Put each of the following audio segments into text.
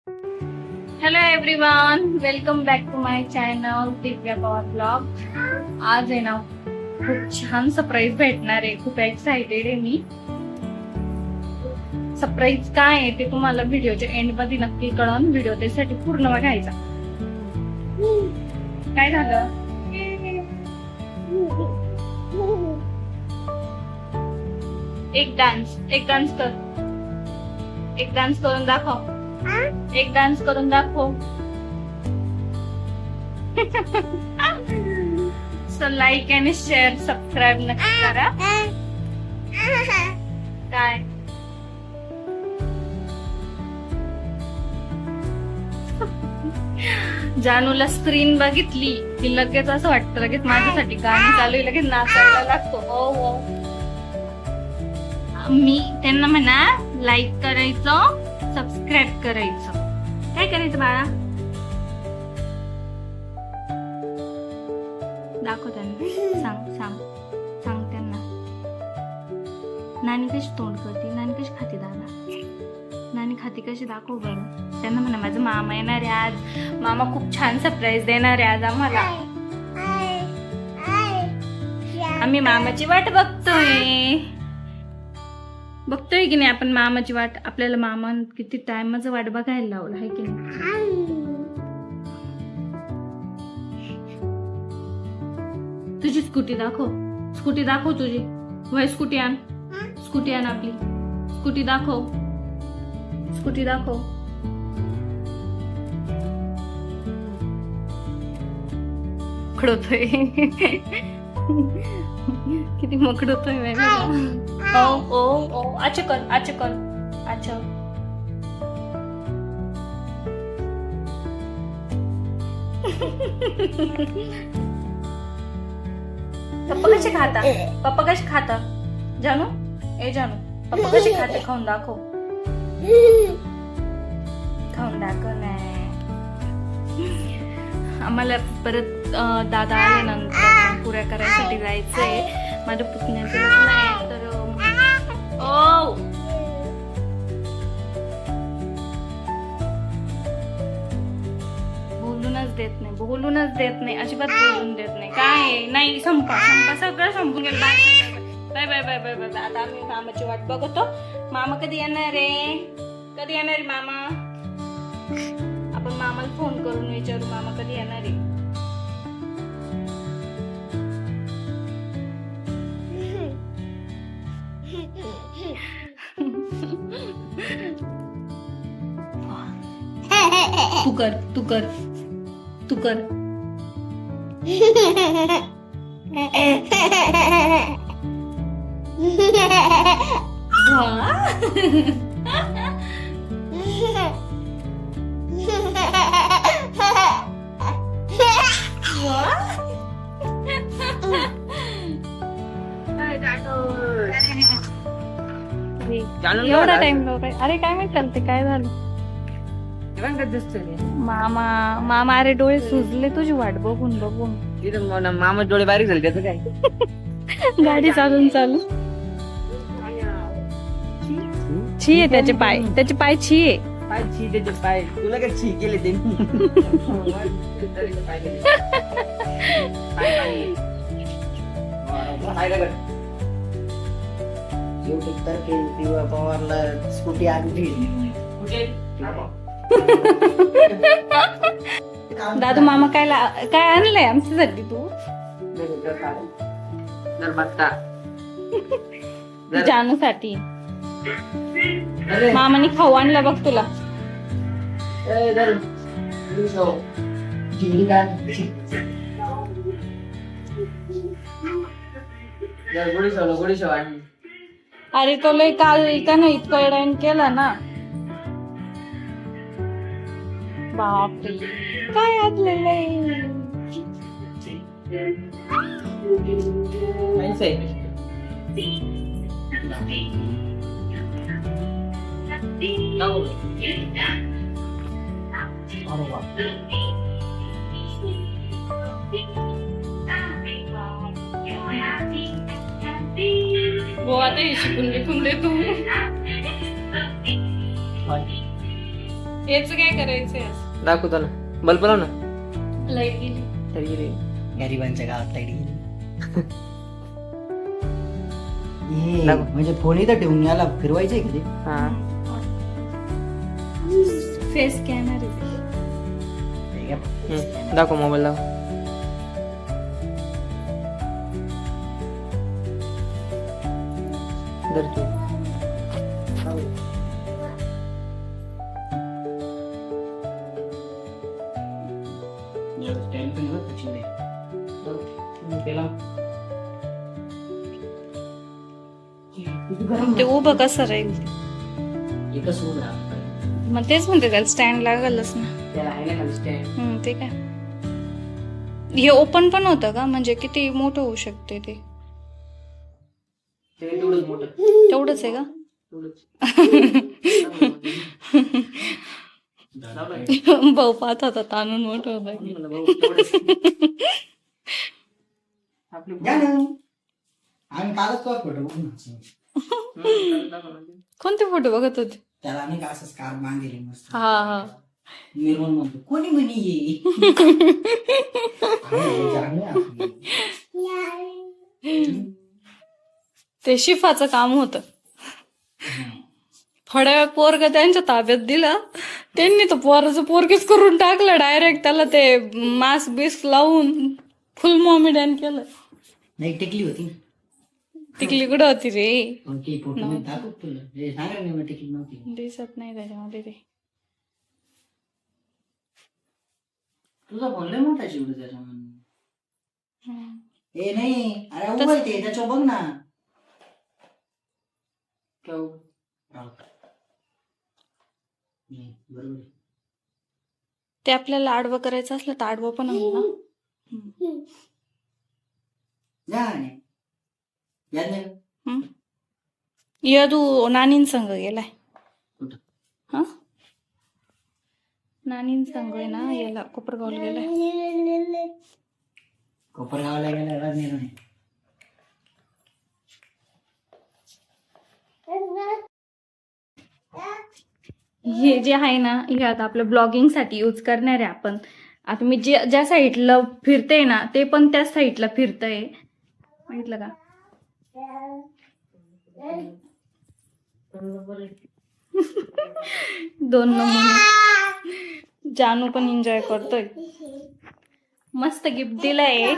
Hello everyone, welcome back to my channel Divya Pawar blog. आज आहे ना खूप छान सरप्राईज भेटणार आहे. खूप एक्साइटेड आहे मी. सरप्राईज काय आहे ते तुम्हाला व्हिडिओच्या एंड मध्ये नक्की कळन. व्हिडिओ त्यासाठी पूर्ण बघायचा. काय झालं? एक डान्स कर. एक डान्स करून दाखव. एक डान्स करून दाखव. सो लाईक आणि शेअर सबस्क्राईब नक्की करा. काय जानूला स्क्रीन बघितली की लगेच असं वाटतं लगेच माझ्यासाठी गाणी चालू आहे, लगेच नाचायला लागतो. हो हो, मी त्यांना म्हणा लाईक करायचं, सबस्क्राईब करायचं. काय करायचं बाळा? दाखव त्यांना. सांग त्यांना. नानी कशी तोंड करते, नानी कशी खाते दादा, नानी खाते कशी, दाखव बरं. त्यांना म्हणा माझा मामा येणार आहे आज. मामा खूप छान सरप्राईज देणार आहे आज आम्हाला. आम्ही मामाची वाट बघतोय की नाही आपण मामाची वाट. आपल्याला मामा किती टाइमच वाट बघायला लावलं आहे की नाही. तुझी स्कूटी दाखव तुझी. वय स्कूटी आण आपली. स्कूटी दाखव. खडोतोय. किती मकडोतोय. ओ अच्छा कर. पप्पा कशी खाता जानू? पप्पा कशी खाते खाऊन दाखव ना. आम्हाला परत दादा आल्यानंतर पुऱ्या करायसाठी जायचंय. माझ्या पुतण्याचं लग्न आहे तर बोलूनच देत नाही अजिबात बोलून देत नाही. काय नाही, संपा सगळं संपून गेलं. बाय. आता आम्ही मामाची वाट बघतो. मामा कधी येणार आहे मामा? आपण मामाला फोन करून विचारू मामा कधी येणार आहे. तू कर. एवढा टाइम लावलाय. अरे काय माहित चालते काय झालं. मामा अरे डोळे सुजले तुझी वाट बघून. मामा डोळे बारीक झाले त्याचं काय? गाडी चालून छी आहे त्याचे पाय छी आहे. त्याचे पाय तुला काय छी केले ते? पवारला स्कूटी आणली. दादू मामा काय आणलंय आमच्यासाठी तू? जानूसाठी मामाने खाऊ आणला बघ तुला. अरे तो लय काल त्यानं इतकं एडाईन केला ना. बापरे काय आणलेलं आहे. वो आता शिकून देतो. याच काय करायचंय दाखवतो ना, बल्ब लाव ना. लाईट गेली. तरी रे गरिबांच्या गावात लाईट गेली. दाखव. म्हणजे फोन इथं ठेवून याला फिरवायचंय का ते? हा फेस स्कॅनर आहे. हे घ्या. दाखव, मोबाईल दाखव. धर तू. Stand पण बघ कशी नाही. किती गरम ते उभं कसं राहील? एकच उभं राहा. मग तेच म्हणते त्याला स्टँड लागलच ना. त्याला आहे ना खाली stand. ते काय हे ओपन पण होतं का? म्हणजे किती मोठं होऊ शकते ते? ते तेवढंच मोठं. तेवढंच आहे का? तेवढंच. भाऊ पाहत होता ताणून मोठं होतं. म्हणलं भाऊ, तेवढंच. घ्या ना. आम्ही कालच तो फोटो बघून कोणते फोटो बघत होते? त्याला आम्ही का असं स्कार्फ बांधलेली मस्त. हा हा. निर्मल म्हणतो कोणी म्हणी ये. ते शिफाचं काम होतं. थोड्या वेळ पोरग त्यांच्या ताब्यात दिलं, त्यांनी तर पोराचं पोरगीच करून टाकलं डायरेक्ट. त्याला ते मास्क बिस्क लावून फुल मॉमिडॅन केलं. नाही टिकली होती. टिकली कुठं होती रे? ओके फोटो मी दाखव तुला. हे सांगा ना मला टिकली नव्हती. दिसत नाही त्याच्यामध्ये ते. तुझा फोन लय मोठा शिवड त्याच्यामध्ये. ए नाही, अरे उभं आहे ते, त्याच्यावर बघ ना. काय उभं? राहू. नाही, बरोबर आहे. ते आपल्याला आडवं करायचं असलं तर आडवं पण आहे ना. जा नाही. याद नाही का? यदू नानीन संग गेलाय. कुठं? हा, नानीन संग आहे ना, याला कोपरगावला गेलाय. कोपरगावला गेला राजनीर नाही. हे जे आहे ना, हे आता आपलं ब्लॉगिंग साठी यूज करणार आहे आपण. आता मी ज्या साईडला फिरते ना, ते पण त्याच साईडला फिरतंय. माहितलं का? दोन नमुने. जानू पण एन्जॉय करतोय. मस्त गिफ्ट दिलंय.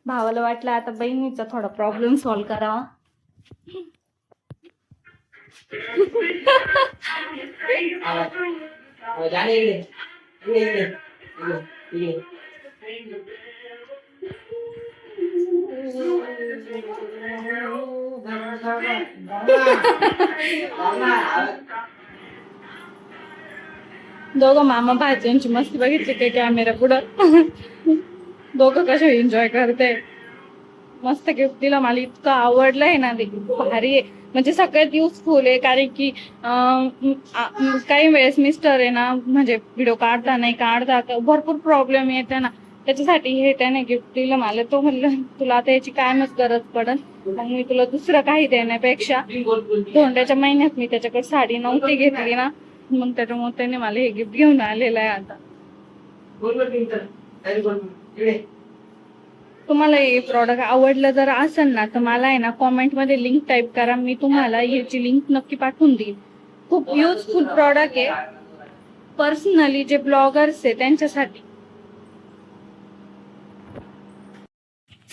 भावाला वाटलं आता बहिणीचा थोडा प्रॉब्लेम सॉल्व्ह करावा. जाणे इकडे. इकडे, इकडे. इकडे, इकडे. दोघं मामा भाज्यांची मस्ती बघितली काय कॅमेरा पुढं. दोघं कसे एन्जॉय करते. मस्त गिफ्ट दिलं. मला इतकं आवडलंय ना ते. भारी आहे. म्हणजे सगळ्यात युजफुल आहे. कारण की काही वेळेस मिस्टर आहे ना, म्हणजे व्हिडिओ काढता नाही काढता भरपूर प्रॉब्लेम येते ना. त्याच्यासाठी हे त्याने गिफ्ट दिलं मला. तो म्हणलं तुला आता याची कायमच गरज पडन, मग मी तुला दुसरं काही देण्यापेक्षा धोंड्याच्या महिन्यात मी त्याच्याकडे साडी नव्हती घेतली ना, मग त्याच्यामुळे त्याने मला हे गिफ्ट घेऊन आलेलं आहे. आता तुम्हाला हे प्रॉडक्ट आवडलं जर असेल ना, तर मला आहे ना कॉमेंट मध्ये लिंक टाईप करा. मी तुम्हाला याची लिंक नक्की पाठवून देईन. खूप युजफुल प्रॉडक्ट आहे. पर्सनली जे ब्लॉगर्स आहे त्यांच्यासाठी.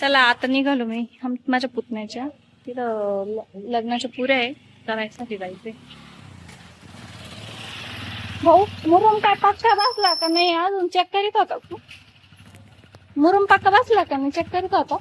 चला आता निघालो मी माझ्या पुतण्याच्या तिथं लग्नाच्या पुऱ्या आहे, करायसाठी जायचे. भाऊ मुरुम काय पक्का बसला का नाही अजून चेक करीत होता? मुरुम पक्का बसला का नाही चेक करीत होता?